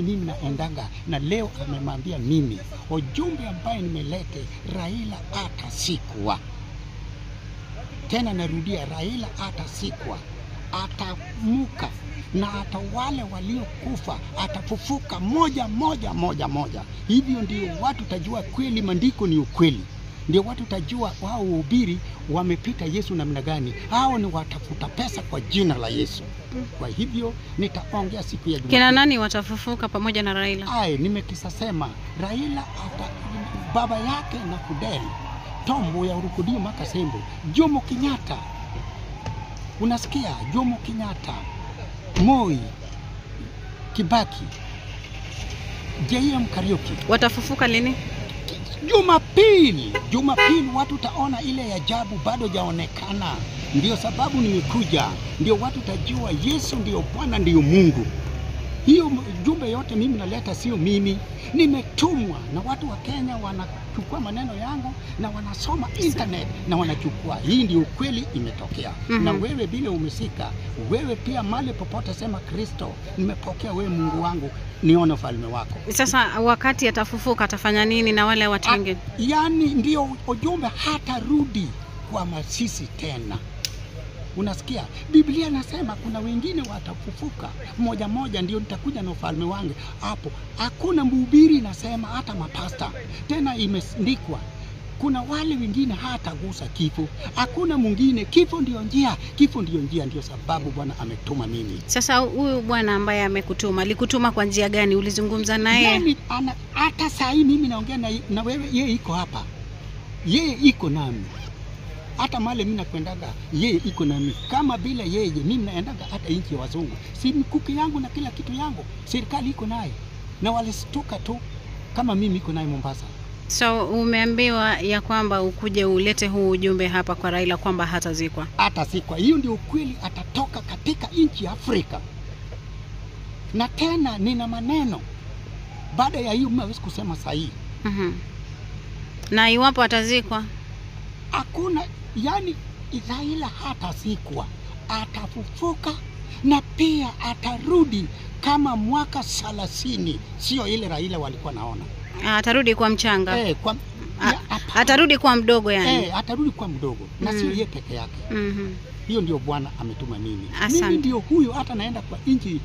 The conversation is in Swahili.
Mimi naendanga na leo amemwambia mimi ujumbe ambaye nimelete Raila atasikwa. Tena narudia, Raila atasikwa, atamuka na hata wale waliokufa atafufuka moja. Hivyo ndio watu tajua kweli maandiko ni ukweli. Ndio watu tajua wao uhubiri wamepita Yesu namna gani. Hao ni watafuta pesa kwa jina la Yesu. Kwa hivyo nitaongea siku ya Jumapili. Kina nani watafufuka pamoja na Raila? Nimekisasema Raila baba yake na Kudel Tombo ya Urukudio Makasembo, Jomo Kenyatta. Unasikia? Jomo Kenyatta, Moi, Kibaki, JM Kariuki. Watafufuka lini? Jumapili watu taona ile ajabu bado jaonekana. Ndio sababu nimekuja. Ndio watu tajua Yesu ndio Bwana ndio Mungu. Hiyo jumbe yote mimi naleta sio mimi. Nimetumwa na watu wa Kenya wanachukua maneno yangu na wanasoma internet na wanachukua. Hii ndio ukweli imetokea. Na wewe bila umesika, wewe pia mali popote sema Kristo, nimepokea wewe Mungu wangu, nione ufalme wako. Sasa wakati atafufuka atafanya nini na wale watu wengine? Yaani ndio ujumbe hatarudi kwa masisi tena. Unasikia? Biblia inasema kuna wengine watafufuka moja ndio nitakuja na ufalme wangu. Hapo hakuna mhubiri inasema, hata mapasta. Tena imeandikwa kuna wale wengine hatagusa kifo. Hakuna mwingine, kifo ndio njia. Ndio sababu Bwana ametuma mimi. Sasa huyu Bwana ambaye amekutuma, alikutuma kwa njia gani? Ulizungumza naye? Yaani hata saa hii mimi naongea na wewe, yeye iko hapa. Yeye iko nami. Hata male mimi nakwendaga, yeye iko nami. Kama bila yeye mimi naendaga hata nchi ya wazungu. Si mikuki yangu na kila kitu yangu, serikali iko naye. Na walistuka tu kama mimi iko naye Mombasa. So umeambiwa ya kwamba ukuje ulete huu ujumbe hapa kwa Raila kwamba hatazikwa. Hatazikwa. Hiyo ndio ukweli, atatoka katika nchi ya Afrika. Na tena nina maneno. Baada ya hiyo mimi kusema sahihi. Na iwapo atazikwa, hakuna, yani Raila hatazikwa, atafufuka na pia atarudi kama mwaka 30, sio ile Raila walikuwa naona. Atarudi kwa mchanga. Atarudi kwa mdogo yani. Atarudi kwa mdogo na sio yeye peke yake. Hiyo ndio Bwana ametuma mimi. Asante. Mimi ndio huyo, hata naenda kwa nchi